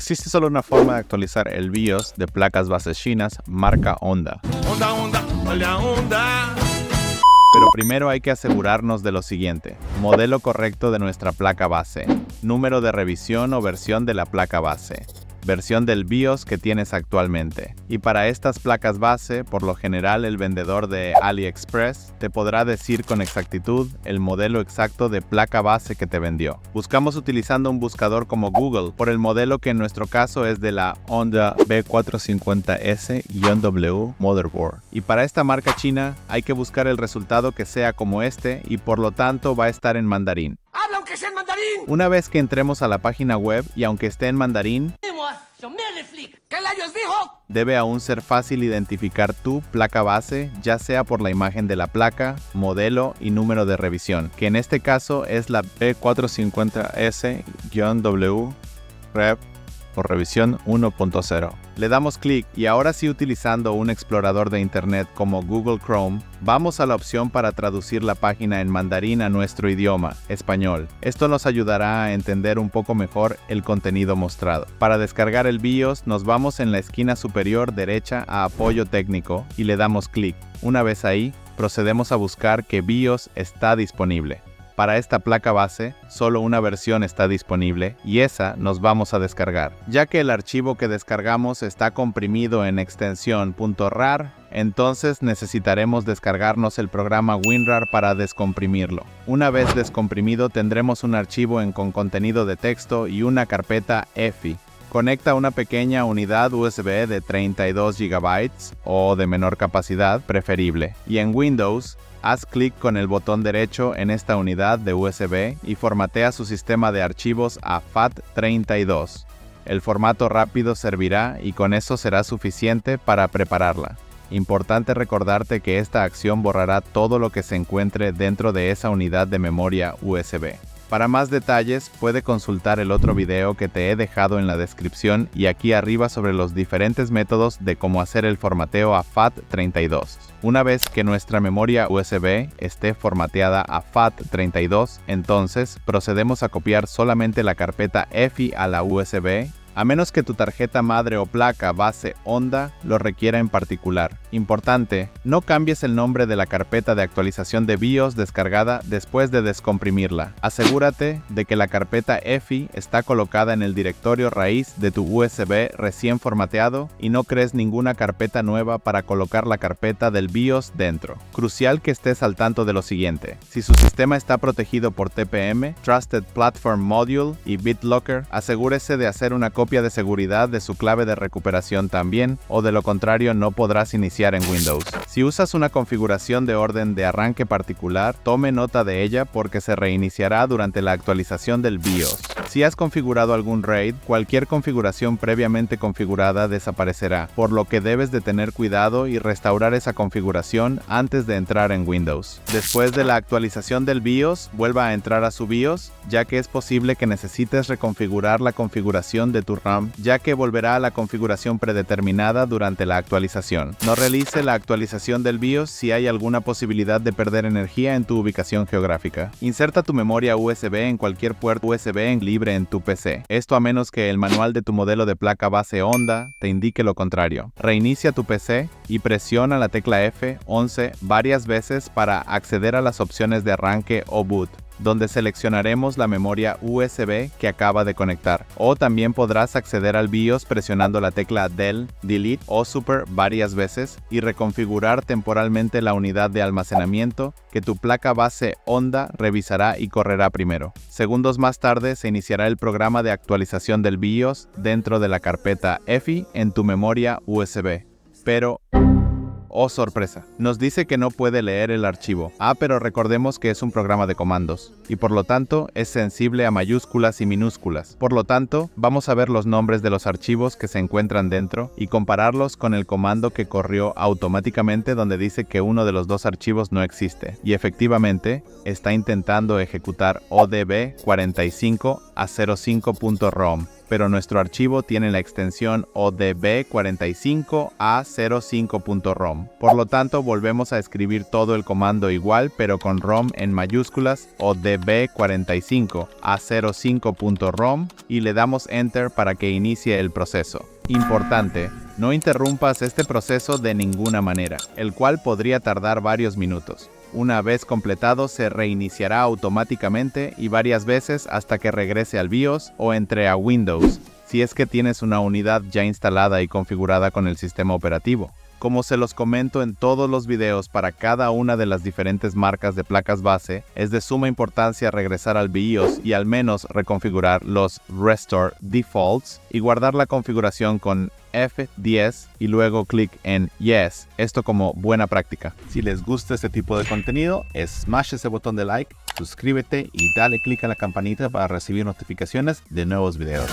Existe solo una forma de actualizar el BIOS de placas base chinas marca Honda. Pero primero hay que asegurarnos de lo siguiente: modelo correcto de nuestra placa base, número de revisión o versión de la placa base, versión del BIOS que tienes actualmente. Y para estas placas base, por lo general el vendedor de AliExpress te podrá decir con exactitud el modelo exacto de placa base que te vendió. Buscamos utilizando un buscador como Google por el modelo que en nuestro caso es de la Honda B450S-W Motherboard. Y para esta marca china hay que buscar el resultado que sea como este y por lo tanto va a estar en mandarín. ¡Habla aunque sea en mandarín! Una vez que entremos a la página web y aunque esté en mandarín, ¿Qué layos dijo? debe aún ser fácil identificar tu placa base, ya sea por la imagen de la placa, modelo y número de revisión, que en este caso es la B450S-W Rev o revisión 1.0. Le damos clic y ahora sí, utilizando un explorador de internet como Google Chrome, vamos a la opción para traducir la página en mandarín a nuestro idioma, español. Esto nos ayudará a entender un poco mejor el contenido mostrado. Para descargar el BIOS nos vamos en la esquina superior derecha a apoyo técnico y le damos clic. Una vez ahí, procedemos a buscar qué BIOS está disponible. Para esta placa base, solo una versión está disponible y esa nos vamos a descargar. Ya que el archivo que descargamos está comprimido en extensión .rar, entonces necesitaremos descargarnos el programa WinRAR para descomprimirlo. Una vez descomprimido tendremos un archivo con contenido de texto y una carpeta EFI. Conecta una pequeña unidad USB de 32 GB o de menor capacidad preferible. Y en Windows, haz clic con el botón derecho en esta unidad de USB y formatea su sistema de archivos a FAT32. El formato rápido servirá y con eso será suficiente para prepararla. Importante recordarte que esta acción borrará todo lo que se encuentre dentro de esa unidad de memoria USB. Para más detalles, puede consultar el otro video que te he dejado en la descripción y aquí arriba sobre los diferentes métodos de cómo hacer el formateo a FAT32. Una vez que nuestra memoria USB esté formateada a FAT32, entonces procedemos a copiar solamente la carpeta EFI a la USB, a menos que tu tarjeta madre o placa base Honda lo requiera en particular. Importante, no cambies el nombre de la carpeta de actualización de BIOS descargada después de descomprimirla. Asegúrate de que la carpeta EFI está colocada en el directorio raíz de tu USB recién formateado y no crees ninguna carpeta nueva para colocar la carpeta del BIOS dentro. Crucial que estés al tanto de lo siguiente: si su sistema está protegido por TPM, Trusted Platform Module y BitLocker, asegúrese de hacer una copia de seguridad de su clave de recuperación también, o de lo contrario no podrás iniciar en Windows. Si usas una configuración de orden de arranque particular, tome nota de ella porque se reiniciará durante la actualización del BIOS. Si has configurado algún RAID, cualquier configuración previamente configurada desaparecerá, por lo que debes de tener cuidado y restaurar esa configuración antes de entrar en Windows. Después de la actualización del BIOS, vuelva a entrar a su BIOS, ya que es posible que necesites reconfigurar la configuración de tu RAM, ya que volverá a la configuración predeterminada durante la actualización. No realice la actualización del BIOS si hay alguna posibilidad de perder energía en tu ubicación geográfica. Inserta tu memoria USB en cualquier puerto USB libre en tu PC. Esto a menos que el manual de tu modelo de placa base Honda te indique lo contrario. Reinicia tu PC y presiona la tecla F11 varias veces para acceder a las opciones de arranque o boot, donde seleccionaremos la memoria USB que acaba de conectar. O también podrás acceder al BIOS presionando la tecla Del, Delete o Super varias veces y reconfigurar temporalmente la unidad de almacenamiento que tu placa base Honda revisará y correrá primero. Segundos más tarde se iniciará el programa de actualización del BIOS dentro de la carpeta EFI en tu memoria USB. Pero oh sorpresa, nos dice que no puede leer el archivo. Pero recordemos que es un programa de comandos y por lo tanto es sensible a mayúsculas y minúsculas. Por lo tanto, vamos a ver los nombres de los archivos que se encuentran dentro y compararlos con el comando que corrió automáticamente, donde dice que uno de los dos archivos no existe y efectivamente está intentando ejecutar ODB45 a 05.rom. pero nuestro archivo tiene la extensión odb45a05.rom. Por lo tanto, volvemos a escribir todo el comando igual, pero con rom en mayúsculas, odb45a05.rom, y le damos Enter para que inicie el proceso. Importante, no interrumpas este proceso de ninguna manera, el cual podría tardar varios minutos. Una vez completado, se reiniciará automáticamente y varias veces hasta que regrese al BIOS o entre a Windows, si es que tienes una unidad ya instalada y configurada con el sistema operativo. Como se los comento en todos los videos para cada una de las diferentes marcas de placas base, es de suma importancia regresar al BIOS y al menos reconfigurar los Restore Defaults y guardar la configuración con F10 y luego clic en Yes, esto como buena práctica. Si les gusta este tipo de contenido, smash ese botón de like, suscríbete y dale clic a la campanita para recibir notificaciones de nuevos videos.